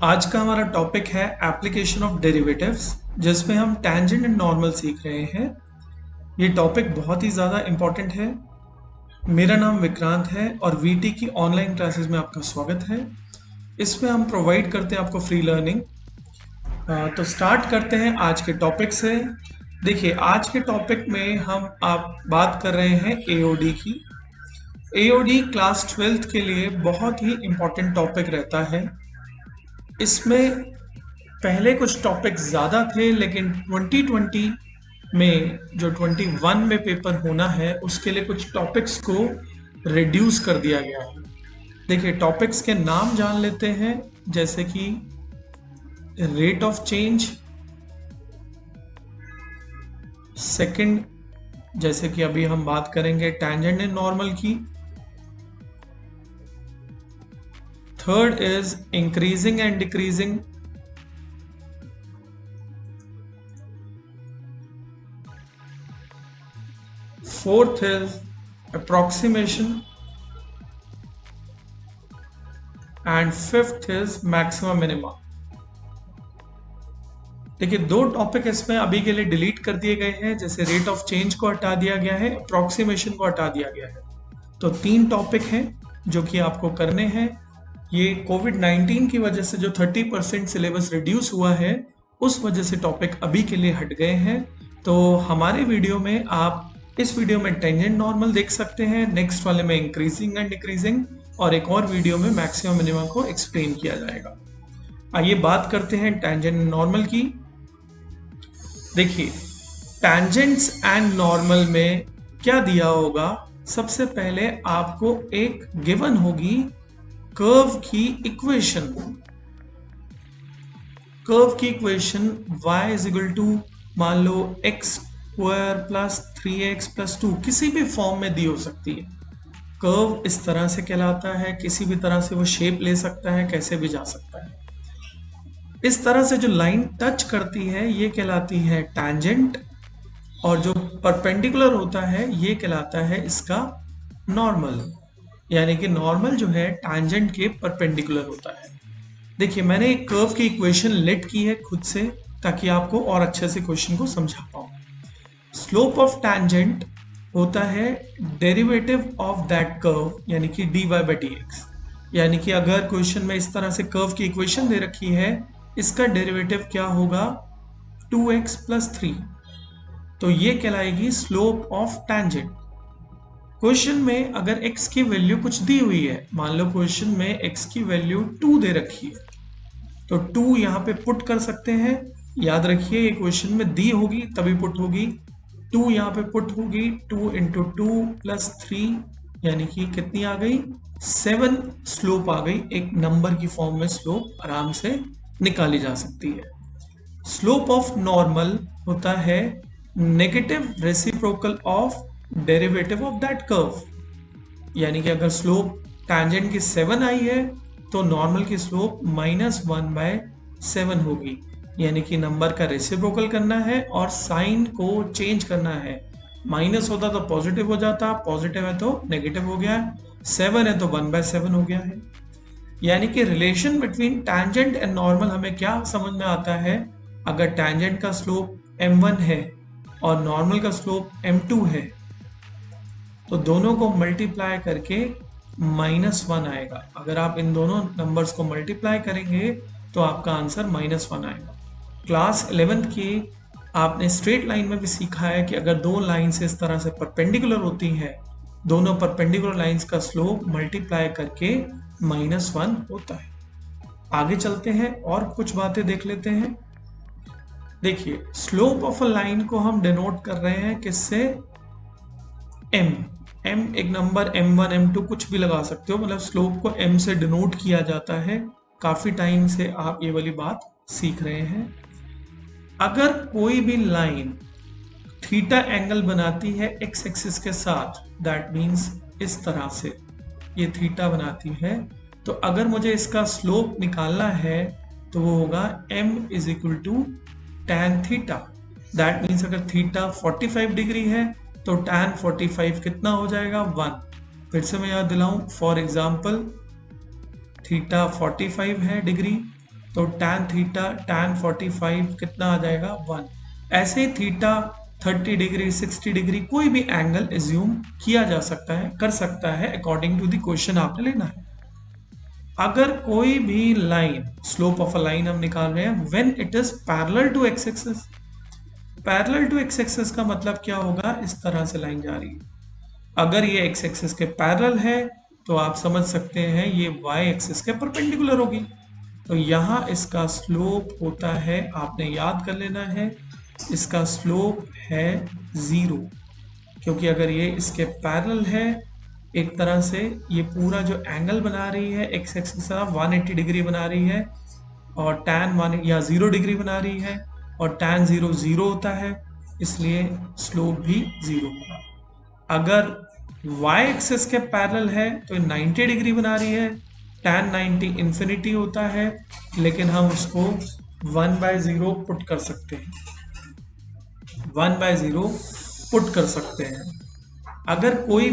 आज का हमारा टॉपिक है एप्लीकेशन ऑफ डेरिवेटिव्स, जिसमें हम टेंजेंट एंड नॉर्मल सीख रहे हैं। ये टॉपिक बहुत ही ज़्यादा इम्पॉर्टेंट है। मेरा नाम विक्रांत है और वीटी की ऑनलाइन क्लासेस में आपका स्वागत है। इसमें हम प्रोवाइड करते हैं आपको फ्री लर्निंग। तो स्टार्ट करते हैं आज के टॉपिक से। देखिए, आज के टॉपिक में हम आप बात कर रहे हैं एओडी की। एओडी क्लास 12th के लिए बहुत ही इम्पॉर्टेंट टॉपिक रहता है। इसमें पहले कुछ टॉपिक ज़्यादा थे, लेकिन 2020 में जो 21 में पेपर होना है उसके लिए कुछ टॉपिक्स को रिड्यूस कर दिया गया है। देखिए, टॉपिक्स के नाम जान लेते हैं, जैसे कि रेट ऑफ चेंज। सेकंड, जैसे कि अभी हम बात करेंगे टेंजेंट एंड नॉर्मल की। Third is increasing and decreasing. Fourth is approximation and fifth is maximum minima. देखिए, दो टॉपिक इसमें अभी के लिए डिलीट कर दिए गए हैं, जैसे रेट ऑफ चेंज को हटा दिया गया है, अप्रोक्सीमेशन को हटा दिया गया है। तो 3 टॉपिक हैं जो कि आपको करने हैं। ये कोविड-19 की वजह से जो 30% सिलेबस रिड्यूस हुआ है, उस वजह से टॉपिक अभी के लिए हट गए हैं। तो हमारे वीडियो में आप इस वीडियो में टेंजेंट नॉर्मल देख सकते हैं, नेक्स्ट वाले में इंक्रीजिंग एंड डिक्रीजिंग, और एक और वीडियो में मैक्सिमम मिनिमम को एक्सप्लेन किया जाएगा। आइए बात करते हैं टेंजेंट नॉर्मल की। देखिए, टैंजेंट्स एंड नॉर्मल में क्या दिया होगा। सबसे पहले आपको एक गिवन होगी कर्व की इक्वेशन। कर्व की equation y is equal to, मान लो x square plus 3x plus 2, किसी भी फॉर्म में दी हो सकती है। कर्व इस तरह से कहलाता है, किसी भी तरह से वो शेप ले सकता है, कैसे भी जा सकता है। इस तरह से जो लाइन टच करती है ये कहलाती है टैंजेंट, और जो परपेंडिकुलर होता है ये कहलाता है इसका नॉर्मल। यानी कि नॉर्मल जो है टैंजेंट के परपेंडिकुलर होता है। देखिए, मैंने एक कर्व की इक्वेशन लेट की है खुद से, ताकि आपको और अच्छे से क्वेश्चन को समझा पाऊँ। स्लोप ऑफ टैंजेंट होता है डेरिवेटिव ऑफ दैट कर्व, यानी कि dy by dx। यानी कि अगर क्वेश्चन में इस तरह से कर्व की इक्वेशन दे रखी है, इसका डेरिवेटिव क्या होगा 2x प्लस 3, तो ये कहलाएगी स्लोप ऑफ टैंजेंट। क्वेश्चन में अगर x की वैल्यू कुछ दी हुई है, मान लो क्वेश्चन में x की वैल्यू 2 दे रखी है, तो 2 यहाँ पे पुट कर सकते हैं। याद रखिए, ये क्वेश्चन में दी होगी तभी पुट होगी। 2 यहाँ पे पुट होगी, 2 इंटू 2 प्लस 3, यानी कि कितनी आ गई 7 स्लोप आ गई। एक नंबर की फॉर्म में स्लोप आराम से निकाली जा सकती है। स्लोप ऑफ नॉर्मल होता है negative reciprocal of derivative of that curve. यानी कि अगर स्लोप टैंजेंट की 7 आई है, तो नॉर्मल की स्लोप -1/7 होगी। यानी कि नंबर का रेसिप्रोकल करना है और साइन को चेंज करना है। माइनस होता तो पॉजिटिव हो जाता, पॉजिटिव है तो नेगेटिव हो गया, 7 है तो 1/7 हो गया है। यानी कि relation between tangent and normal हमें क्या समझ में आता है। अगर टैंजेंट का स्लोप m1 है और नॉर्मल का स्लोप m2 है, तो दोनों को मल्टीप्लाई करके -1 आएगा। अगर आप इन दोनों नंबर्स को मल्टीप्लाई करेंगे तो आपका आंसर -1 आएगा। क्लास 11th की आपने स्ट्रेट लाइन में भी सीखा है कि अगर दो लाइन्स इस तरह से परपेंडिकुलर होती हैं, दोनों परपेंडिकुलर लाइन्स का स्लोप मल्टीप्लाई करके -1 होता है। आगे चलते हैं और कुछ बातें देख लेते हैं। देखिए, स्लोप ऑफ अ लाइन को हम डिनोट कर रहे हैं किससे, m एक नंबर m1 m2 कुछ भी लगा सकते हो, मतलब स्लोप को m से डिनोट किया जाता है। काफी टाइम से आप ये वाली बात सीख रहे हैं। अगर कोई भी लाइन थीटा एंगल बनाती है x एक्सिस के साथ, दैट मीन्स इस तरह से ये थीटा बनाती है, तो अगर मुझे इसका स्लोप निकालना है तो वो होगा m is equal to tan theta. That means अगर थीटा 45 डिग्री है तो tan 45 कितना हो जाएगा 1। फिर से मैं याद दिलाऊं, फॉर एग्जाम्पल थीटा 45 है डिग्री, तो tan थीटा tan 45 कितना आ जाएगा 1। ऐसे ही थीटा 30 डिग्री 60 डिग्री कोई भी एंगल एज्यूम किया जा सकता है, कर सकता है अकॉर्डिंग टू द क्वेश्चन आपने लेना है। अगर कोई भी line, slope of a line हम निकाल रहे हैं when it is parallel to x axis. Parallel to x axis का मतलब क्या होगा, इस तरह से लाइन जा रही है। अगर ये एक्स एक्सिस के पैरेलल है तो आप समझ सकते हैं ये वाई एक्सिस के परपेंडिकुलर होगी। तो यहाँ इसका स्लोप होता है, आपने याद कर लेना है, इसका स्लोप है 0, क्योंकि अगर ये इसके पैरेलल है एक तरह से, ये पूरा जो एंगल बना रही है एक्स एक्सिस के साथ 180 डिग्री बना रही है, और tan 1 या 0 डिग्री बना रही है, और tan 0 0 होता है, इसलिए स्लोप भी 0 होगा। अगर y एक्सिस के पैरेलल है तो 90 डिग्री बना रही है, tan 90 इन्फिनिटी होता है, लेकिन हम उसको 1/0 पुट कर सकते हैं, 1/0 पुट कर सकते हैं। अगर कोई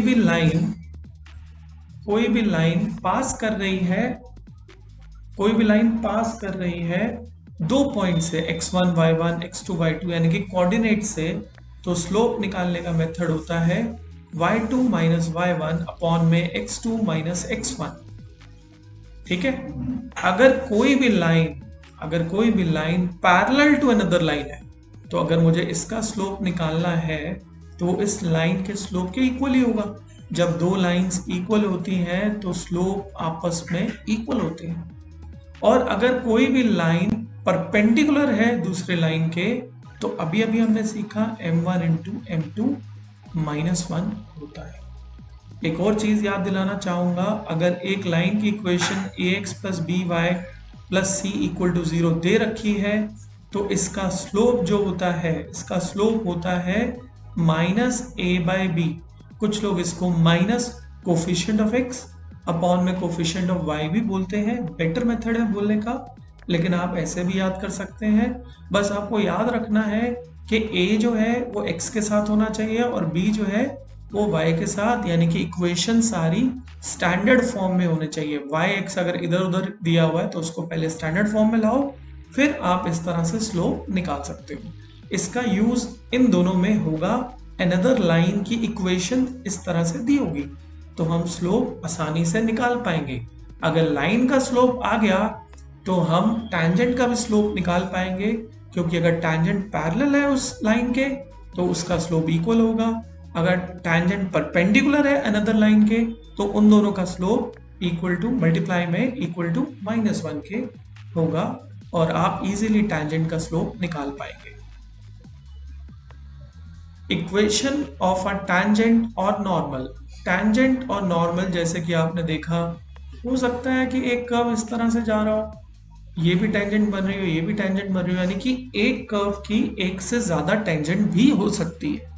भी लाइन पास कर रही है, कोई भी लाइन पास कर रही है दो पॉइंट से x1 y1 x2 y2 यानी कि कोऑर्डिनेट से, तो स्लोप निकालने का मेथड होता है y2 माइनस y1 अपॉन में x2 माइनस x1। ठीक है। अगर कोई भी line parallel to another line है, तो अगर मुझे इसका स्लोप निकालना है तो इस लाइन के स्लोप के इक्वल ही होगा। जब दो लाइंस इक्वल होती हैं तो स्लोप आपस में इक्वल होते हैं। और अगर कोई भी लाइन परपेंडिकुलर है दूसरे लाइन के, तो अभी हमने सीखा m1 इंटू m2 माइनस 1 होता है। एक और चीज याद दिलाना चाहूंगा, अगर एक लाइन की equation ax plus by plus c equal to 0 दे रखी है, तो इसका स्लोप जो होता है, इसका स्लोप होता है माइनस a/b। कुछ लोग इसको minus coefficient of x upon में कोफिशिएंट ऑफ y भी बोलते हैं, बेटर मेथड है बोलने का, लेकिन आप ऐसे भी याद कर सकते हैं। बस आपको याद रखना है कि a जो है वो x के साथ होना चाहिए और b जो है वो y के साथ, यानी कि इक्वेशन सारी स्टैंडर्ड फॉर्म में होने चाहिए। yx अगर इधर उधर दिया हुआ है तो उसको पहले स्टैंडर्ड फॉर्म में लाओ, फिर आप इस तरह से स्लोप निकाल सकते हो। इसका यूज इन दोनों में होगा। अनदर लाइन की इक्वेशन इस तरह से दी होगी तो हम स्लोप आसानी से निकाल पाएंगे। अगर लाइन का स्लोप आ गया तो हम टैंजेंट का भी स्लोप निकाल पाएंगे, क्योंकि अगर टैंजेंट पैरेलल है उस लाइन के तो उसका स्लोप इक्वल होगा। अगर टैंजेंट परपेंडिकुलर है अनदर लाइन के तो उन दोनों का स्लोप इक्वल टू मल्टीप्लाई में इक्वल टू -1 के होगा, और आप इजीली टैंजेंट का स्लोप निकाल पाएंगे। इक्वेशन ऑफ अ टैंजेंट और नॉर्मल। टैंजेंट और नॉर्मल जैसे कि आपने देखा, हो सकता है कि एक कर्व इस तरह से जा रहा हो, ये भी टैंजेंट बन रही हो, ये भी टैंजेंट बन रही हो, यानी कि एक कर्व की एक से ज्यादा टैंजेंट भी हो सकती है,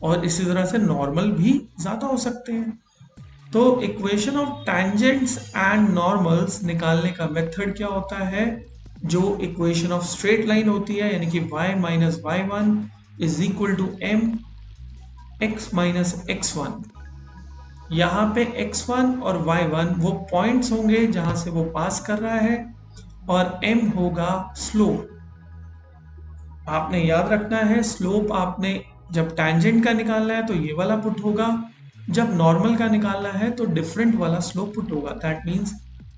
और इसी तरह से नॉर्मल भी ज्यादा हो सकते हैं। तो equation of tangents and normals निकालने का मेथड क्या होता है, जो इक्वेशन ऑफ स्ट्रेट लाइन होती है, यानी कि y minus y1 is equal to m x minus x1। यहाँ पे x1 और y1 वो पॉइंट्स होंगे जहां से वो पास कर रहा है, और m होगा स्लोप। आपने याद रखना है, स्लोप आपने जब टैंजेंट का निकालना है तो ये वाला पुट होगा, जब नॉर्मल का निकालना है तो डिफरेंट वाला स्लोप पुट होगा। दैट मीन्स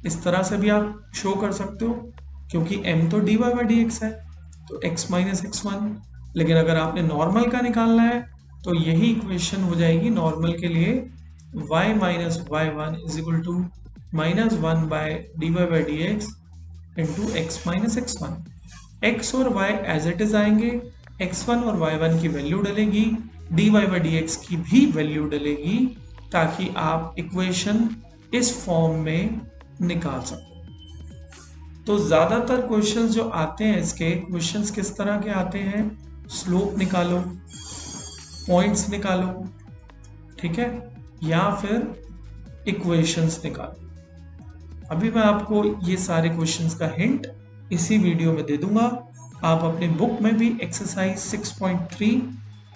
इस तरह से भी आप शो कर सकते हो, क्योंकि m तो dy/dx है तो x माइनस x1। लेकिन अगर आपने नॉर्मल का निकालना है तो यही इक्वेशन हो जाएगी नॉर्मल के लिए, y minus y1 is equal to -1/dy/dx into x minus x1। x और y एज इट इज आएंगे, x1 और y1 की वैल्यू डलेगी, dy/dx की भी वैल्यू डलेगी, ताकि आप इक्वेशन इस फॉर्म में निकाल सको। तो ज्यादातर क्वेश्चंस जो आते हैं, इसके क्वेश्चंस किस तरह के आते हैं, स्लोप निकालो, पॉइंट्स निकालो, ठीक है, या फिर इक्वेशंस निकालो। अभी मैं आपको ये सारे क्वेश्चंस का हिंट इसी वीडियो में दे दूंगा। आप अपनी बुक में भी एक्सरसाइज 6.3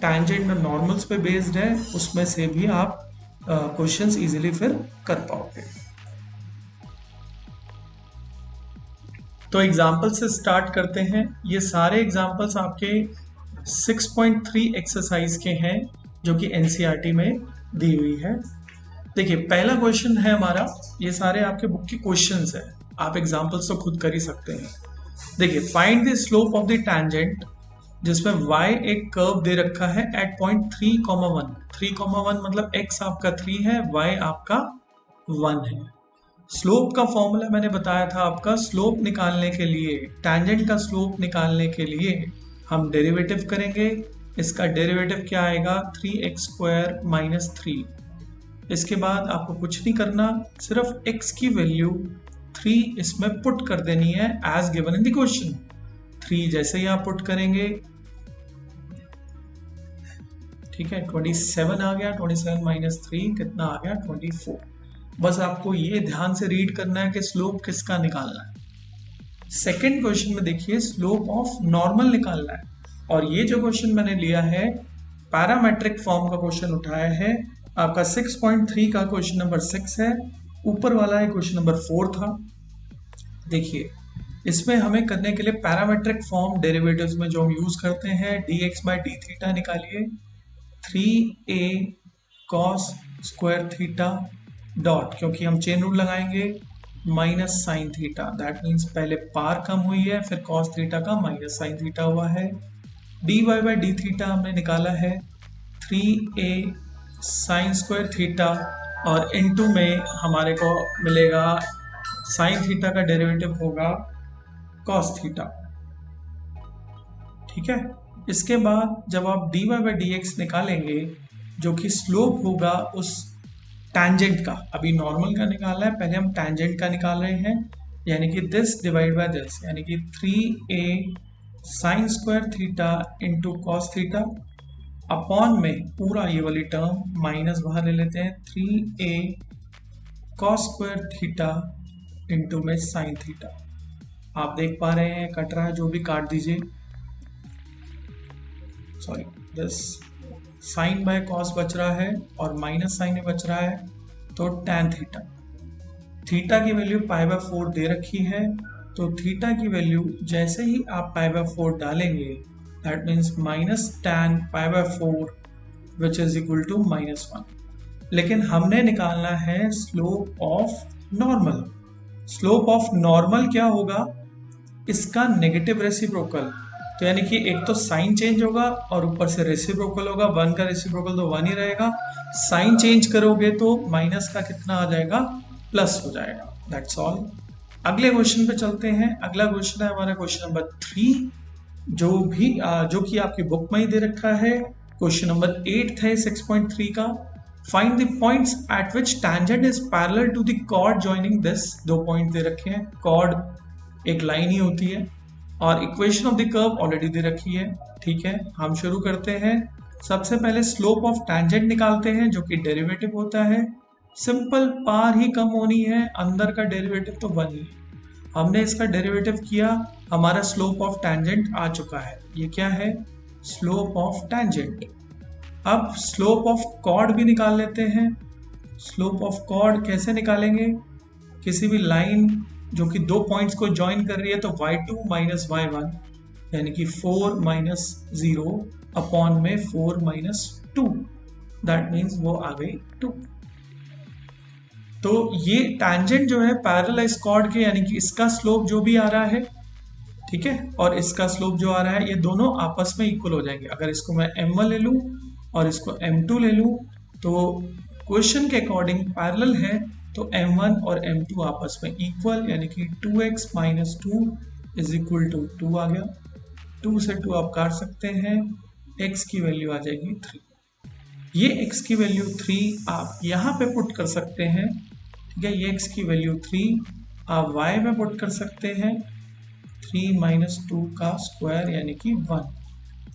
टैंजेंट और नॉर्मल्स पे बेस्ड है, उसमें से भी आप क्वेश्चंस इजीली फिर कर पाओगे। तो एग्जाम्पल से स्टार्ट करते हैं। ये सारे एग्जाम्पल्स आपके 6.3 एक्सरसाइज के हैं जो कि एनसीईआरटी में दी हुई है। देखिए पहला क्वेश्चन है हमारा, ये सारे आपके बुक के क्वेश्चंस हैं, आप एग्जाम्पल्स तो खुद कर ही सकते हैं। देखिए find the slope of the tangent, जिसमें y एक कर्व दे रखा है एट पॉइंट 3,1। 3,1 मतलब x आपका 3 है, y आपका 1 है। स्लोप का फॉर्मूला मैंने बताया था आपका, स्लोप निकालने के लिए, टैंजेंट का स्लोप निकालने के लिए हम डेरिवेटिव करेंगे। इसका डेरिवेटिव क्या आएगा, 3x² माइनस 3। इसके बाद आपको कुछ नहीं करना, सिर्फ x की वैल्यू 3 इसमें पुट कर देनी है as given in the question. 3 जैसे ही आप पुट करेंगे, ठीक है, 27 आ गया, 27 माइनस 3 कितना आ गया, 24। बस आपको ये ध्यान से रीड करना है कि स्लोप किसका निकालना है। सेकंड क्वेश्चन में देखिए स्लोप ऑफ नॉर्मल निकालना है, और ये जो क्वेश्चन मैंने लिया है पैरामेट्रिक फॉर्म का क्वेश्चन उठाया है आपका 6.3 का क्वेश्चन नंबर 6 है, ऊपर वाला है क्वेश्चन नंबर 4 था। देखिए इसमें हमें करने के लिए पैरामेट्रिक फॉर्म डेरिवेटिव्स में जो हम यूज करते हैं, dx बाई डी थीटा निकालिए, 3a cos square theta dot, क्योंकि हम चेन रूल लगाएंगे, minus sine theta, that means पहले पार कम हुई है फिर cos थीटा का माइनस साइन थीटा हुआ है। dy बाई डी थीटा हमने निकाला है 3a साइन स्क्वायर थीटा, और इनटू में हमारे को मिलेगा साइन थीटा का डेरिवेटिव होगा cos थीटा, ठीक है। इसके बाद जब आप dy बाई dx निकालेंगे जो कि स्लोप होगा उस टैंजेंट का, अभी नॉर्मल का निकाला है, पहले हम टैंजेंट का निकाल रहे हैं, यानी कि दिस डिवाइड बाय दिस, यानी कि 3a sine square theta into cos theta upon में पूरा ये वाली टर्म माइनस बाहर ले लेते हैं, 3a cos square theta into में साइन थीटा। आप देख पा रहे हैं कट रहा है, जो भी काट दीजिए, sorry this sine by cos बच रहा है और माइनस साइन में बच रहा है, तो टैन थीटा। थीटा की वैल्यू π/4 दे रखी है, तो थीटा की वैल्यू जैसे ही आप π/4 डालेंगे, that means minus tan π/4 which is equal to -1। लेकिन हमने निकालना है slope of normal. Slope of normal क्या होगा, इसका नेगेटिव रेसिप्रोकल, तो यानी कि एक तो साइन चेंज होगा और ऊपर से रेसिप्रोकल होगा, 1 का रेसिप्रोकल तो 1 ही रहेगा, साइन चेंज करोगे तो माइनस का कितना आ जाएगा, प्लस हो जाएगा, दैट्स ऑल। अगले क्वेश्चन पे चलते हैं। अगला क्वेश्चन है हमारा क्वेश्चन नंबर 3, जो कि आपकी बुक में ही दे रखा है, क्वेश्चन नंबर 8 है 6.3 का। Find the points at which tangent is parallel to the chord joining this. 2 पॉइंट दे रखे हैं, कॉर्ड एक लाइन ही होती है, और equation of the curve already दे रखी है, ठीक है। हम शुरू करते हैं। सबसे पहले स्लोप ऑफ टैंजेंट निकालते हैं जो कि डेरिवेटिव होता है, सिंपल, पार ही कम होनी है, अंदर का डेरिवेटिव तो 1 ही है। हमने इसका डेरिवेटिव किया, हमारा स्लोप ऑफ टैंजेंट आ चुका है, ये क्या है, स्लोप ऑफ टैंजेंट। अब स्लोप ऑफ कॉर्ड भी निकाल लेते हैं। स्लोप ऑफ कॉर्ड कैसे निकालेंगे, किसी भी लाइन जो कि 2 पॉइंट्स को ज्वाइन कर रही है, तो y2 माइनस y1 यानी कि 4 माइनस 0 अपॉन में 4 माइनस 2, दैट मीन्स वो आ गई 2। तो ये टैंजेंट जो है पैरेलल इस कॉर्ड के, यानी कि इसका स्लोप जो भी आ रहा है, ठीक है, और इसका स्लोप जो आ रहा है, ये दोनों आपस में इक्वल हो जाएंगे। अगर इसको मैं m1 ले लूँ और इसको m2 ले लूँ, तो क्वेश्चन के अकॉर्डिंग पैरेलल है, तो m1 और m2 आपस में इक्वल, यानी कि 2x minus 2 is equal to 2 आ गया। 2 से 2 आप काट सकते हैं, x की वैल्यू आ जाएगी 3। ये x की वैल्यू 3 आप यहाँ पे पुट कर सकते हैं, ठीक है, ये x की वैल्यू 3 आप y में पुट कर सकते हैं, 3 माइनस 2 का स्क्वायर यानी कि 1,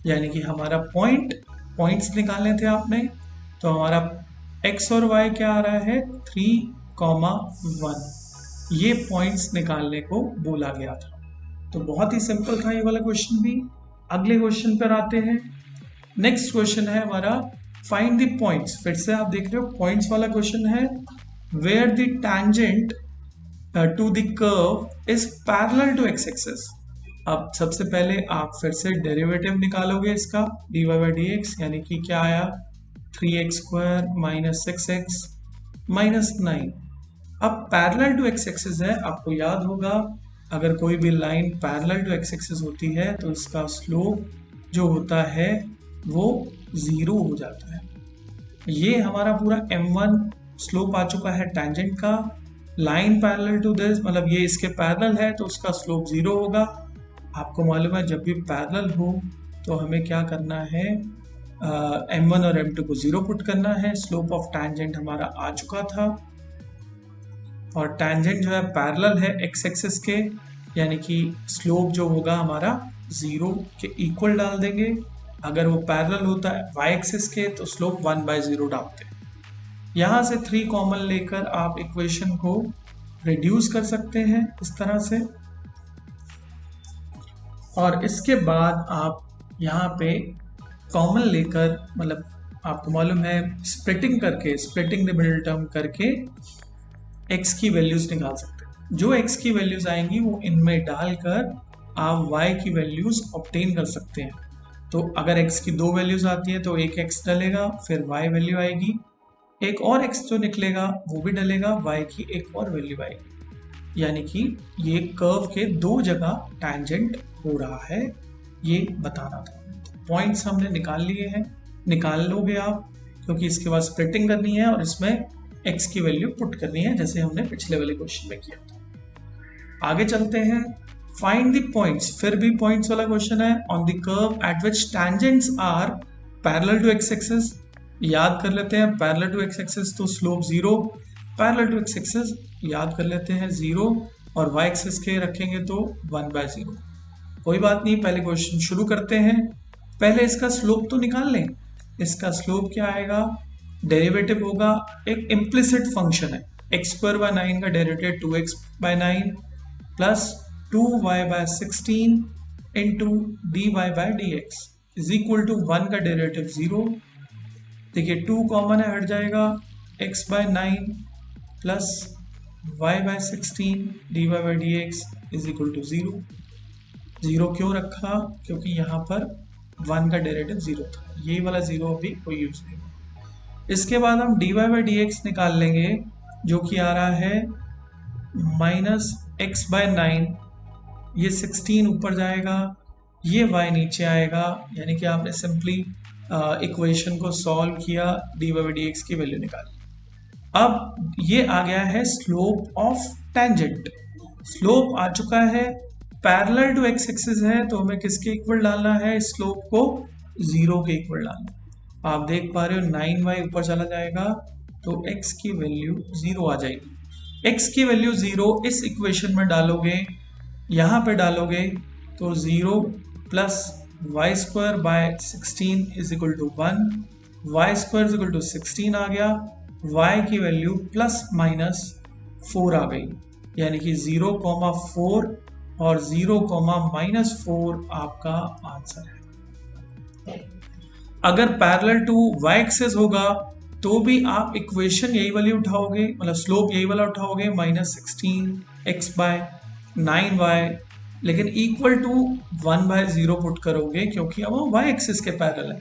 यानी कि हमारा पॉइंट्स निकालने थे आपने, तो हमारा x और y क्या आ रहा है, 3,1, ये पॉइंट्स निकालने को बोला गया था। तो बहुत ही सिंपल था ये वाला क्वेश्चन भी। अगले क्वेश्चन पर आते हैं। नेक्स्ट क्वेश्चन है हमारा फाइंड द पॉइंट्स। फिर से आप देख रहे हो पॉइंट्स वाला क्वेश्चन है, where the tangent to the curve is parallel to x axis. अब सबसे पहले आप फिर से डेरिवेटिव निकालोगे इसका dy बाई डी एक्स, यानी कि क्या आया 3x square minus 6x minus 9। अब पैरेलल टू एक्स एक्सिस है, आपको याद होगा अगर कोई भी line parallel to x axis होती है तो इसका स्लोप जो होता है वो 0 हो जाता है। ये हमारा पूरा m1 स्लोप आ चुका है टेंजेंट का। लाइन पैरेलल टू दिस मतलब ये इसके पैरेलल है तो उसका स्लोप 0 होगा। आपको मालूम है जब भी पैरेलल हो तो हमें क्या करना है, m1 और m2 को 0 पुट करना है। स्लोप ऑफ टेंजेंट हमारा आ चुका था और टेंजेंट जो है पैरेलल है एक्स एक्सिस के, यानी कि स्लोप जो होगा हमारा 0 के इक्वल डाल देंगे। अगर वो पैरेलल होता है y एक्सिस के तो स्लोप 1/0 डालते हैं। यहाँ से 3 कॉमन लेकर आप इक्वेशन को रिड्यूस कर सकते हैं इस तरह से, और इसके बाद आप यहाँ पे कॉमन लेकर मतलब आपको मालूम है स्प्लिटिंग करके, स्प्लिटिंग द मिडिल टर्म करके x की वैल्यूज निकाल सकते हैं। जो x की वैल्यूज आएंगी वो इनमें डालकर आप y की वैल्यूज ऑब्टेन कर सकते हैं। तो अगर x की 2 वैल्यूज आती है तो एक x डलेगा, फिर y वैल्यू आएगी, एक और x जो निकलेगा वो भी डलेगा, y की एक और वैल्यू आएगी। यानी कि ये कर्व के 2 जगह टैंजेंट हो रहा है, ये बताना था। पॉइंट्स हमने निकाल लिए हैं, निकाल लोगे आप, क्योंकि इसके बाद स्प्लिटिंग करनी है और इसमें x की वैल्यू पुट करनी है जैसे हमने पिछले वाले क्वेश्चन में किया था। आगे चलते हैं, फाइंड द पॉइंट्स। फिर भी पॉइंट्स वाला क्वेश्चन है। On the curve at which tangents are parallel to x axis. याद कर लेते हैं पैरेलल टू एक्स एक्सिस तो slope 0, parallel to x axis याद कर लेते हैं 0, और y एक्सिस के रखेंगे तो 1/0। कोई बात नहीं, पहले क्वेश्चन शुरू करते हैं। पहले इसका स्लोप तो निकाल लें। इसका स्लोप क्या आएगा, डेरिवेटिव होगा, एक इम्प्लिसिट फंक्शन है x स्क्वायर बाय 9 का derivative 2x by 9 plus 2y by 16 into dy by dx is equal to 1 का डेरिवेटिव 0। देखिए 2 कॉमन है, हट जाएगा, x by 9 plus y by 16 dy by dx is equal to 0। 0 क्यों रखा, क्योंकि यहाँ पर 1 का डेरिवेटिव 0 था, ये वाला 0 अभी कोई यूज नहीं। इसके बाद हम dy बाई dx निकाल लेंगे जो कि आ रहा है माइनस x बाय 9, ये 16 ऊपर जाएगा, ये y नीचे आएगा, यानी कि आपने सिंपली इक्वेशन को सॉल्व किया, dy बाई dx की वैल्यू निकाली। अब ये आ गया है स्लोप ऑफ टेंजेंट। स्लोप आ चुका है, पैरेलल टू एक्स एक्सिस है तो हमें किसके इक्वल डालना है, स्लोप को 0 के इक्वल डालना है। आप देख पा रहे हो 9y ऊपर चला जाएगा तो x की वैल्यू 0 आ जाएगी। x की वैल्यू 0 इस इक्वेशन में डालोगे, यहाँ पे डालोगे तो 0 plus y square by 16 is equal to 1, y square is equal to 16 आ गया, y की वैल्यू प्लस माइनस 4 आ गई, यानी कि 0,4 और 0,-4 आपका आंसर है। अगर पैरेलल टू y एक्सिस होगा तो भी आप इक्वेशन यही वाली उठाओगे, मतलब स्लोप यही वाला उठाओगे, -16x बाय 9y, लेकिन इक्वल टू 1/0 पुट करोगे क्योंकि अब वो y एक्सिस के पैरेलल है।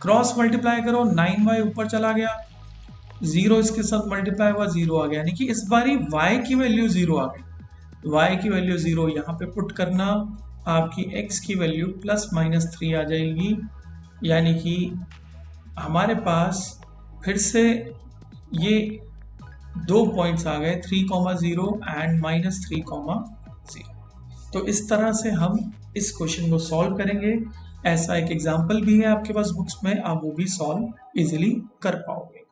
क्रॉस मल्टीप्लाई करो, 9y ऊपर चला गया, 0 इसके साथ मल्टीप्लाई हुआ, 0 आ गया, यानी कि इस बारी y की वैल्यू 0 आ गई। y की वैल्यू 0 यहाँ पे पुट करना, आपकी x की वैल्यू +-3 आ जाएगी, यानी कि हमारे पास फिर से ये 2 पॉइंट्स आ गए, 3,0 एंड -3,0। तो इस तरह से हम इस क्वेश्चन को सॉल्व करेंगे। ऐसा एक एग्जाम्पल भी है आपके पास बुक्स में, आप वो भी सॉल्व इजीली कर पाओगे।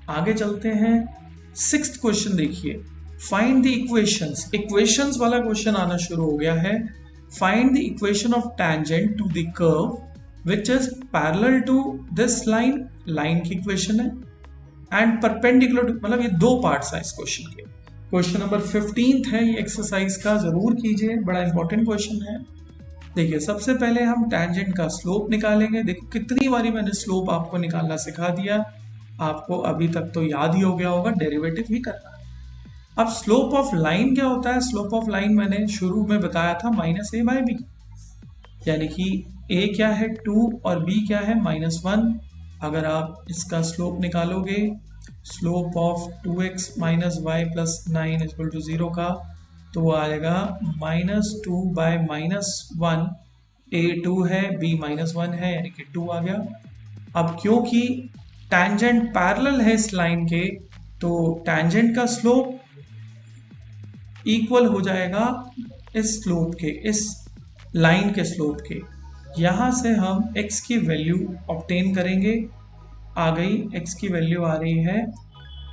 आगे चलते हैं, 6th क्वेश्चन देखिए, फाइंड द इक्वेशंस। इक्वेशंस वाला क्वेश्चन आना शुरू हो गया है। Find the equation of tangent to the curve which is parallel to this line, line की इक्वेशन है, एंड परपेंडिकुलर टू, मतलब ये 2 पार्ट्स हैं इस क्वेश्चन के। क्वेश्चन नंबर 15 है ये एक्सरसाइज का, जरूर कीजिए, बड़ा इंपॉर्टेंट क्वेश्चन है। देखिए सबसे पहले हम टैंजेंट का स्लोप निकालेंगे। देखो कितनी बारी मैंने स्लोप आपको निकालना सिखा दिया, आपको अभी तक तो याद ही हो गया होगा, डेरिवेटिव ही करना है। अब स्लोप ऑफ लाइन क्या होता है? स्लोप ऑफ लाइन मैंने शुरू में बताया था -a/b, यानी कि a क्या है 2 और b क्या है -1। अगर आप इसका स्लोप निकालोगे, स्लोप ऑफ 2x - y + 9 = 0 का, तो वो आएगा -2/-1। a 2 है, b -1 है, यानी कि 2 आ गया। अब क्योंकि टैंजेंट पैरेलल है इस लाइन के, तो टैंजेंट का स्लोप इक्वल हो जाएगा इस स्लोप के, इस लाइन के स्लोप के। यहाँ से हम x की वैल्यू ऑब्टेन करेंगे। आ गई, x की वैल्यू आ रही है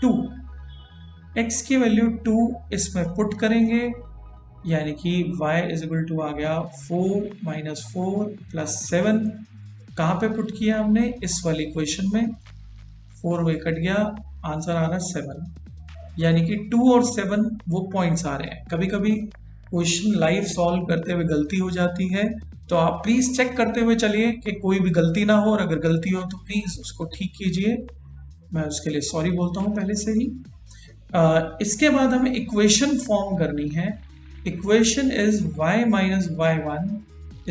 2। x की वैल्यू 2 इसमें पुट करेंगे, यानी कि y = आ गया 4 - 4 + 7। कहाँ पे पुट किया हमने? इस वाली इक्वेशन में। 4 वे कट गया, आंसर आ रहा है 7। यानी कि 2 और 7 वो पॉइंट्स आ रहे हैं। कभी कभी क्वेश्चन लाइव सॉल्व करते हुए गलती हो जाती है, तो आप प्लीज चेक करते हुए चलिए कि कोई भी गलती ना हो, और अगर गलती हो तो प्लीज उसको ठीक कीजिए। मैं उसके लिए सॉरी बोलता हूँ पहले से ही। इसके बाद हमें इक्वेशन फॉर्म करनी है। Equation is y - y1 =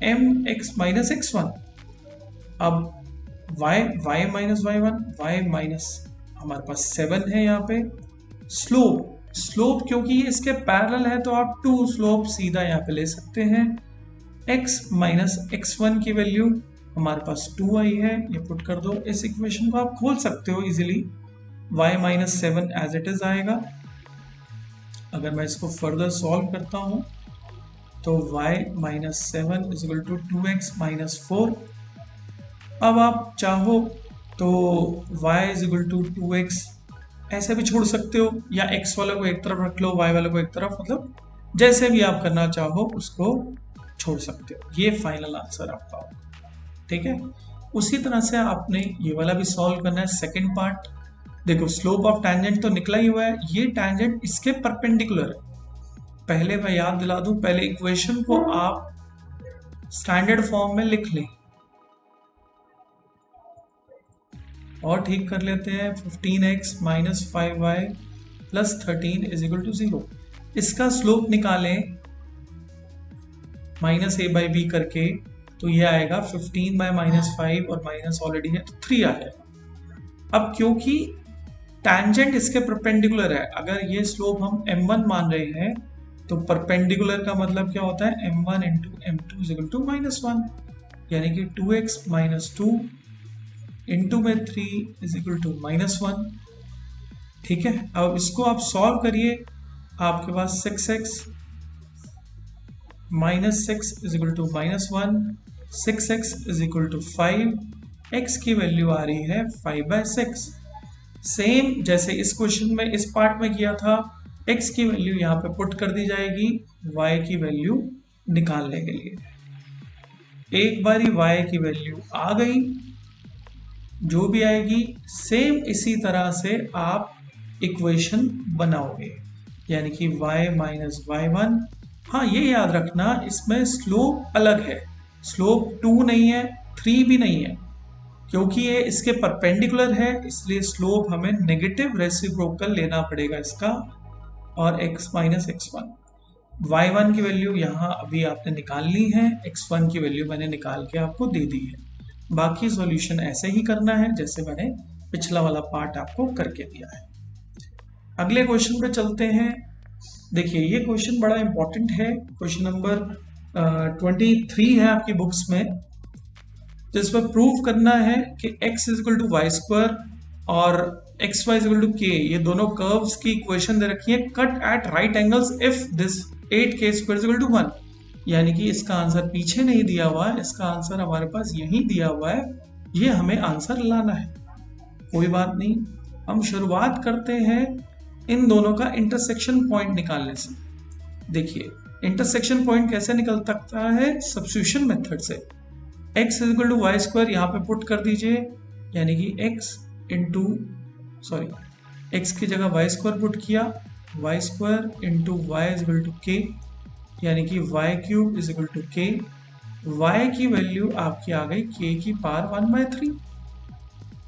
mx - x1। अब y - y1, y माइनस हमारे पास 7 है यहाँ पे। स्लोप क्योंकि ये इसके पैरेलल है, तो आप 2 स्लोप सीधा यहाँ पे ले सकते हैं। x - x1 की वैल्यू हमारे पास 2 आई है, ये पुट कर दो। इस इक्वेशन को आप खोल सकते हो easily. y - 7 as it is आएगा। अगर मैं इसको फर्दर सॉल्व करता हूँ, तो y - 7 = 2x - 4। अब आप चाहो तो y = 2x ऐसे भी छोड़ सकते हो, या x वाले को एक तरफ रख लो, y वाले को एक तरफ, मतलब जैसे भी आप करना चाहो उसको छोड़ सकते हो। ये फाइनल आंसर आपका होगा, ठीक है। उसी तरह से आपने ये वाला भी सॉल्व करना है, सेकंड पार्ट। देखो, स्लोप ऑफ टैंजेंट तो निकला ही हुआ है, ये टैंजेंट इसके परपेंडिकुलर है। पहले मैं याद दिला दूं, पहले इक्वेशन को आप स्टैंडर्ड फॉर्म में लिख लें और ठीक कर लेते हैं। 15x - 5y + 13 = 0। इसका स्लोप निकालें -a/b करके, तो ये आएगा 15 - 5 और माइनस ऑलरेडी है तो 3 आ जाएगा। अब क्योंकि टैंजेंट इसके परपेंडिकुलर है, अगर ये स्लोप हम m1 मान रहे हैं, तो परपेंडिकुलर का मतलब क्या होता है? m1 × m2 = -1, यानी कि 2x - 2 इंटू में 3 = -1। ठीक है, अब इसको आप सॉल्व करिए। आपके पास 6x - 6 = -1, 6x = 5, x की वैल्यू आ रही है 5/6। सेम जैसे इस क्वेश्चन में इस पार्ट में किया था, x की वैल्यू यहाँ पे पुट कर दी जाएगी y की वैल्यू निकालने के लिए। एक बारी y की वैल्यू आ गई, जो भी आएगी सेम इसी तरह से आप इक्वेशन बनाओगे, यानी कि y - y1। हाँ, ये याद रखना, इसमें स्लोप अलग है, स्लोप 2 नहीं है, 3 भी नहीं है, क्योंकि ये इसके परपेंडिकुलर है, इसलिए स्लोप हमें नेगेटिव रेसिप्रोकल लेना पड़ेगा इसका। और x - x1, y1 की वैल्यू यहाँ अभी आपने निकाल ली है, x1 की वैल्यू मैंने निकाल के आपको दे दी है। बाकी सॉल्यूशन ऐसे ही करना है जैसे मैंने पिछला वाला पार्ट आपको करके दिया है। अगले क्वेश्चन पे चलते हैं। देखिए, ये क्वेश्चन बड़ा इंपॉर्टेंट है, क्वेश्चन नंबर 23 है आपकी बुक्स में, जिसमें प्रूव करना है कि x = y² और xy = k, ये दोनों कर्व्स की इक्वेशन दे रखी है, cut at right angles if this 8k² = 1। यानी कि इसका आंसर पीछे नहीं दिया हुआ है, इसका आंसर हमारे पास यही दिया हुआ है, ये हमें आंसर लाना है। कोई बात नहीं, हम शुरुआत करते हैं इन दोनों का इंटरसेक्शन पॉइंट निकालने से। देखिए, इंटरसेक्शन पॉइंट कैसे निकल सकता है? सब्स्टिट्यूशन मेथड से। x = y² यहाँ पे पुट कर दीजिए, यानी कि x की जगह y² पुट किया, y² × y = k, यानी कि y³ = k। y की वैल्यू आपकी आ गई k की पावर 1/3।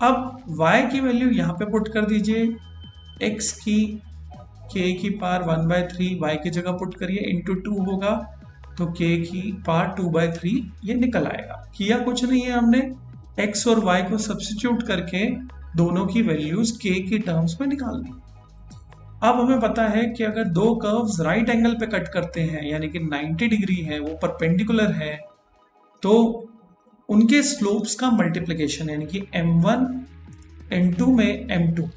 अब y की वैल्यू यहाँ पे पुट कर दीजिए, x की k की पावर 1/3 y की जगह पुट करिए, इंटू 2 होगा तो k की पावर 2/3 ये निकल आएगा। किया कुछ नहीं है, हमने x और y को सब्स्टिट्यूट करके दोनों की वैल्यूज k की टर्म्स में निकाल दी। अब हमें पता है कि अगर दो कर्व्स राइट एंगल पे कट करते हैं यानी कि 90 डिग्री है, वो परपेंडिकुलर है, तो उनके स्लोप्स का मल्टीप्लिकेशन यानी कि m1 n2 में m2,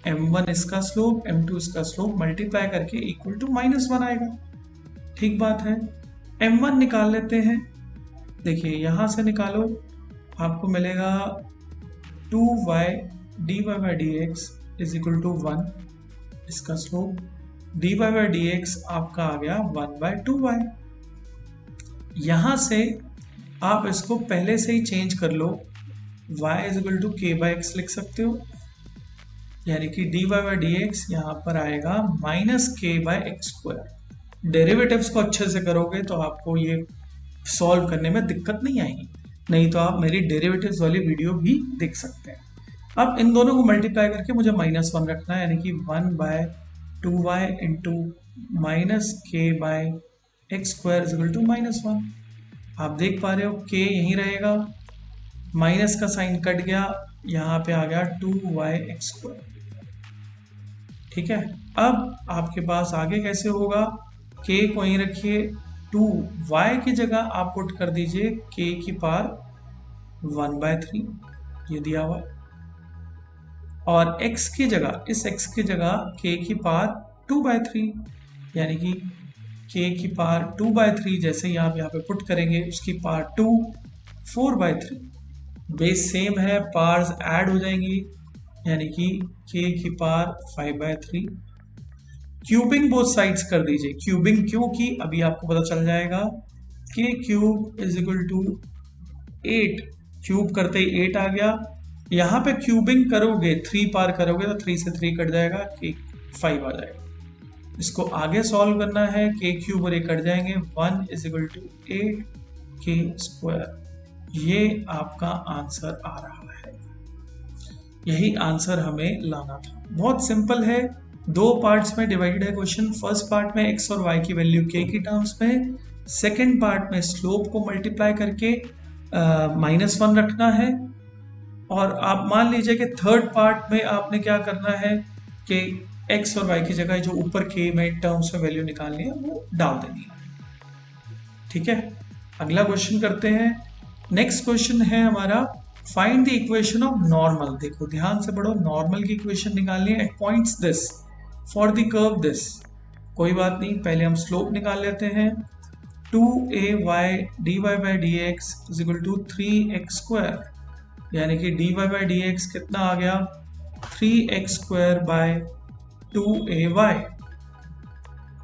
m1 इसका स्लोप m2 इसका स्लोप मल्टीप्लाई करके इक्वल टू -1 आएगा। ठीक बात है। m1 निकाल लेते हैं। देखिए यहां से निकालो, आपको मिलेगा 2y dy/dx is equal to 1, इसका स्लोप dy/dx आपका आ गया 1/2y। यहां से आप इसको पहले से ही चेंज कर लो, y is equal to k/x लिख सकते हो, यानी कि dy/dx यहाँ पर आएगा -k/x²। डेरिवेटिव्स को अच्छे से करोगे तो आपको ये सॉल्व करने में दिक्कत नहीं आएगी, नहीं तो आप मेरी डेरिवेटिव्स वाली वीडियो भी देख सकते हैं। अब इन दोनों को मल्टीप्लाई करके मुझे -1 रखना है, यानी कि 1/2y into -k/x² is equal to -1। आप देख पा रहे हो k यहीं रहेगा, माइनस का साइन कट गया, यहाँ पे आ गया 2y(x²). ठीक है। अब आपके पास आगे कैसे होगा, k को यहीं रखिए, 2y की जगह आप पुट कर दीजिए k की पावर 1/3, ये दिया हुआ, और x की जगह, इस x की जगह k की पावर 2/3, यानी कि k की पावर 2/3 जैसे ही आप यहाँ पे पुट करेंगे, उसकी पावर 2 4/3। बेस सेम है, पावर्स ऐड हो जाएंगी, यानी कि k की पावर 5/3। क्यूबिंग बोथ साइड्स कर दीजिए। क्यूबिंग क्योंकि अभी आपको पता चल जाएगा, k³ is equal to 8, cube करते ही 8 आ गया। यहाँ पे क्यूबिंग करोगे, 3 पार करोगे तो 3 से 3 कट जाएगा, k 5 आ जाएगा। इसको आगे सॉल्व करना है, k³ और ये कट जाएंगे, 1 इज इक्वल टू 8k²। ये आपका आंसर आ रहा है, यही आंसर हमें लाना था। बहुत सिंपल है, 2 पार्ट्स में डिवाइडेड है क्वेश्चन। फर्स्ट पार्ट में x और y की वैल्यू k की टर्म्स में, सेकेंड पार्ट में स्लोप को मल्टीप्लाई करके -1 रखना है, और आप मान लीजिए कि थर्ड पार्ट में आपने क्या करना है कि x और y की जगह जो ऊपर k में टर्म्स में वैल्यू निकालनी है वो डाल देनी है। ठीक है, अगला क्वेश्चन करते हैं। नेक्स्ट क्वेश्चन है हमारा, find the equation of normal. देखो ध्यान से पढ़ो, नॉर्मल की इक्वेशन निकालनी है at points this for the curve this. कोई बात नहीं, पहले हम स्लोप निकाल लेते हैं। 2ay dy/dx is equal to 3x², यानी कि dy/dx कितना आ गया, 3x²/2ay।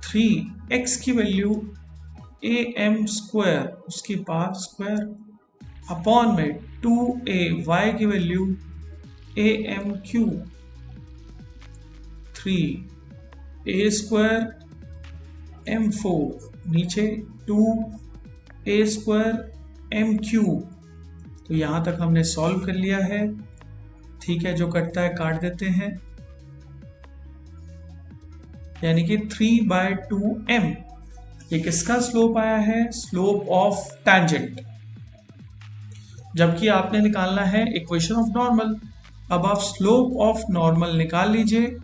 3x की वैल्यू am², उसकी पावर स्क्वायर, अपॉन में 2ay की वैल्यू am³, 3a² m4, नीचे 2a² m³। तो यहां तक हमने सॉल्व कर लिया है। ठीक है, जो कटता है काट देते हैं, यानी कि 3/2m। ये किसका स्लोप आया है, स्लोप ऑफ टैंजेंट, जबकि आपने निकालना है इक्वेशन ऑफ नॉर्मल। अब आप स्लोप ऑफ नॉर्मल निकाल लीजिए।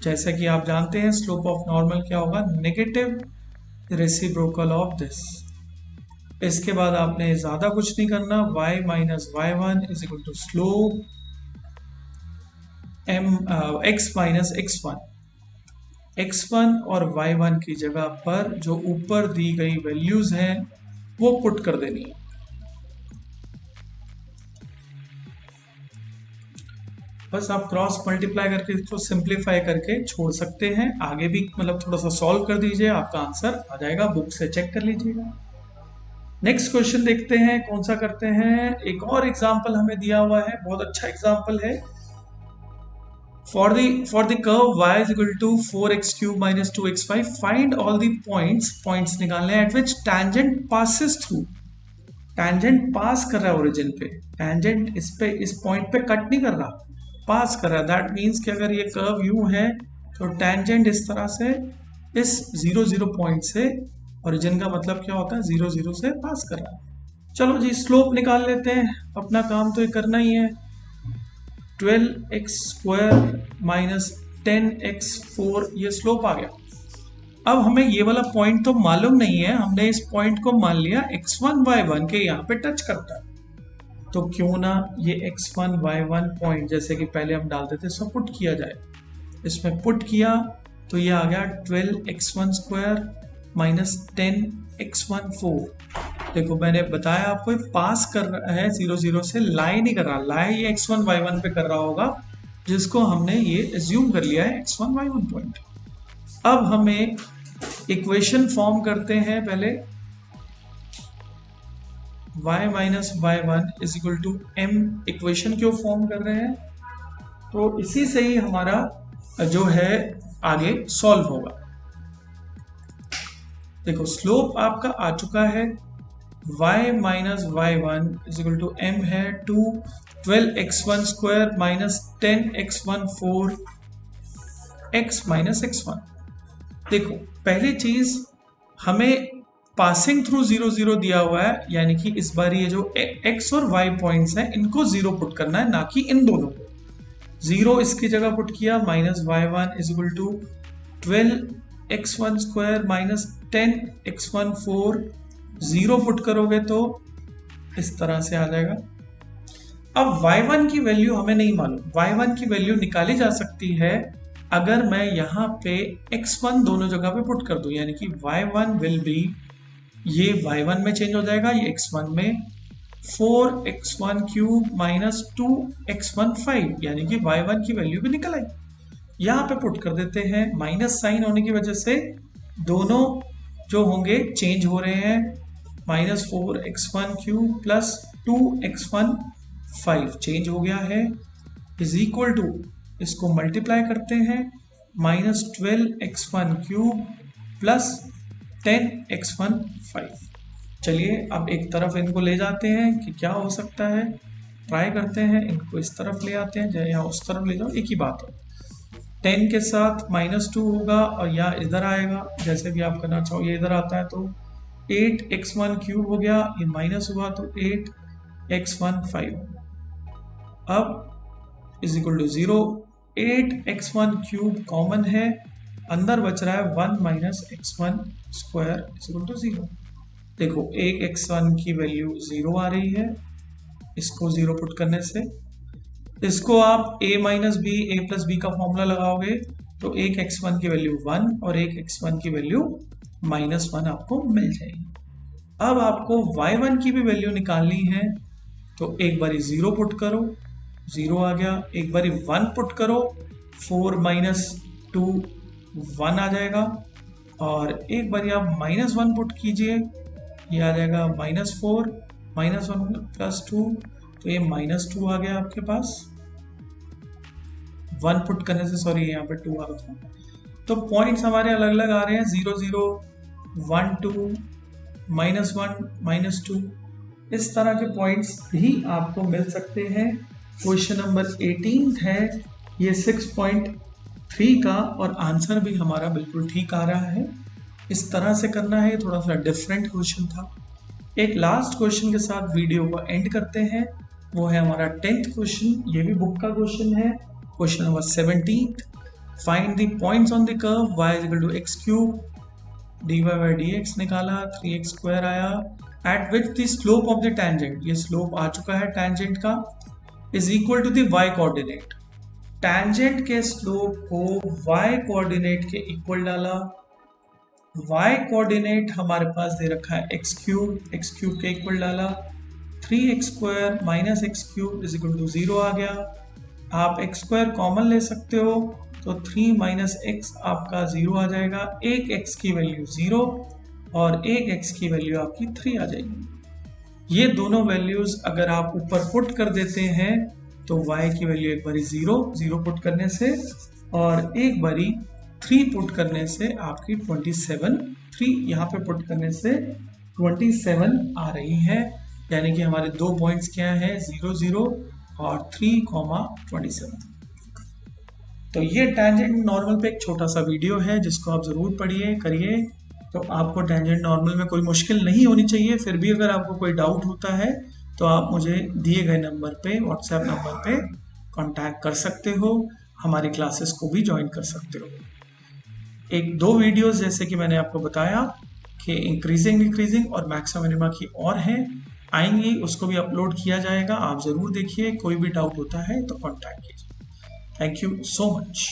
जैसा कि आप जानते हैं स्लोप ऑफ नॉर्मल क्या होगा, नेगेटिव रेसिप्रोकल ऑफ दिस। इसके बाद आपने ज्यादा कुछ नहीं करना, y - y1 is equal to slope x - x1। x1 और y1 की जगह पर जो ऊपर दी गई वैल्यूज हैं वो पुट कर देनी है। बस आप क्रॉस मल्टीप्लाई करके इसको सिंप्लीफाई करके छोड़ सकते हैं, आगे भी मतलब थोड़ा सा सॉल्व कर दीजिए, आपका आंसर आ जाएगा, बुक से चेक कर लीजिएगा। नेक्स्ट क्वेश्चन देखते हैं, कौन सा करते हैं। एक और एग्जांपल हमें दिया हुआ है, बहुत अच्छा एग्जांपल है। For the curve y is equal to 4x³ - 2x5 find all the points निकालने हैं at which tangent passes through. टैंजेंट पास कर रहा है ओरिजिन पे, टैंजेंट इस पॉइंट पे कट नहीं कर रहा, पास कर रहा है। दैट मीन्स कि अगर ये कर्व यूं है तो टेंजेंट इस तरह से इस 0 0 पॉइंट से, ओरिजिन का मतलब क्या होता है 0 0 से पास कर रहा है। चलो जी स्लोप निकाल लेते हैं, अपना काम तो ये करना ही है। 12x² माइनस 10x4 ये स्लोप आ गया। अब हमें ये वाला पॉइंट तो मालूम नहीं है, हमने इस पॉइंट को मान लिया x1 y1 के यहाँ पे टच करता है, तो क्यों ना ये x1 y1 पॉइंट जैसे कि पहले हम डालते थे सब पुट किया जाए। इसमें पुट किया तो ये आ गया 12x1² माइनस 10x14। देखो मैंने बताया आपको पास कर रहा है 0 0 से, लाई नहीं कर रहा, लाई ये x1 y1 पे कर रहा होगा जिसको हमने ये एज्यूम कर लिया है x1 y1 पॉइंट। अब हमें इक्वेशन फॉर्म करते हैं पहले, y minus y1 is equal to m। Equation क्यों फॉर्म कर रहे हैं, तो इसी से ही हमारा जो है आगे सॉल्व होगा। देखो स्लोप आपका आ चुका है, y minus y1 is equal to m है 12x1² minus 10x14 x minus x1। देखो पहली चीज हमें पासिंग थ्रू 0 0 दिया हुआ है, यानी कि इस बार ये जो x और y पॉइंट्स हैं इनको 0 पुट करना है, ना कि इन दोनों को। 0 इसकी जगह पुट किया, minus y1 is equal to 12x1² minus 10x14। 0 put करोगे तो इस तरह से आ जाएगा। अब y1 की वैल्यू हमें नहीं मालूम, y1 की वैल्यू निकाली जा सकती है अगर मैं यहाँ पे x1 दोनों जगह पे पुट कर दूं, यानी कि y1 विल बी, ये y1 में चेंज हो जाएगा, ये x1 में 4x1³ माइनस 2x15, यानी कि y1 की वैल्यू भी निकल आई। यहाँ पे पुट कर देते हैं, माइनस साइन होने की वजह से दोनों जो होंगे चेंज हो रहे हैं, minus 4x1³ plus 2x15 change हो गया है, इज इक्वल टू, इसको मल्टीप्लाई करते हैं, माइनस 12x1³ प्लस 10x15। चलिए अब एक तरफ इनको ले जाते हैं कि क्या हो सकता है, ट्राई करते हैं, इनको इस तरफ ले आते हैं, चाहे यहाँ उस तरफ ले जाओ एक ही बात है। 10 के साथ -2 होगा और यहाँ इधर आएगा, जैसे भी आप करना चाहो, ये इधर आता है तो 8x1³ हो गया, ये माइनस हुआ तो 8x15। अब is equal to 0, 8x1³ common है, अंदर बच रहा है 1 minus x1² is equal to 0। देखो एक x1 की वैल्यू 0 आ रही है, इसको 0 पुट करने से, इसको आप a minus b, a plus b का फॉर्मूला लगाओगे तो एक x1 की वैल्यू 1 और एक x1 की वैल्यू -1 आपको मिल जाएगी। अब आपको y1 की भी वैल्यू निकालनी है, तो एक बारी 0 पुट करो, 0 आ गया, एक बारी 1 पुट करो, 4 माइनस 2 1 आ जाएगा, और एक बारी आप -1 पुट कीजिए, ये आ जाएगा -4 -1 प्लस 2, तो ये -2 आ गया आपके पास। 1 पुट करने से, सॉरी यहाँ पे 2 आ रहा था, तो पॉइंट्स हमारे अलग अलग आ रहे हैं, 0 0 1 2 -1 -2, इस तरह के पॉइंट्स भी आपको मिल सकते हैं। क्वेश्चन नंबर 18 है ये 6.3 का, और आंसर भी हमारा बिल्कुल ठीक आ रहा है। इस तरह से करना है, थोड़ा सा डिफरेंट क्वेश्चन था। एक लास्ट क्वेश्चन के साथ वीडियो को एंड करते हैं, वो है हमारा 10th क्वेश्चन, ये भी बुक का क्वेश्चन है। Question number 17, find the points on the curve y is equal to x³ dy by dx निकाला, 3x² आया, at which the slope of the tangent, ये स्लोप आ चुका है टेंजेंट का, is equal to the y coordinate. Tangent के slope को y coordinate के इक्वल डाला, y कोऑर्डिनेट हमारे पास दे रखा है x³ के इक्वल डाला, 3x² minus x³ is equal to 0 आ गया। आप x² कॉमन ले सकते हो, तो 3 माइनस x आपका 0 आ जाएगा, एक x की वैल्यू 0 और एक x की वैल्यू आपकी 3 आ जाएगी। ये दोनों वैल्यूज अगर आप ऊपर पुट कर देते हैं तो y की वैल्यू एक बारी 0 पुट करने से, और एक बारी 3 पुट करने से आपकी 27, 3 यहाँ पे पुट करने से 27 आ रही है। यानी कि हमारे दो पॉइंट्स क्या है, 0 0 और 3, 27। तो ये टेंजेंट नॉर्मल पे एक छोटा सा वीडियो है जिसको आप ज़रूर पढ़िए करिए। तो आपको टेंजेंट नॉर्मल में कोई मुश्किल नहीं होनी चाहिए। फिर भी अगर आपको कोई डाउट होता है तो आप मुझे दिए गए नंबर पे, व्हाट्सएप नंबर पे कांटेक्ट कर सकते हो, हमारी क्लासेस को भी ज्वाइन कर सकते हो। एक दो वीडियोस जैसे कि मैंने आपको बताया कि इंक्रीजिंग डिक्रीजिंग और मैक्सिमा मिनिमा की और हैं, आएंगी, उसको भी अपलोड किया जाएगा। आप ज़रूर देखिए, कोई भी डाउट होता है तो कांटेक्ट कीजिए। Thank you so much.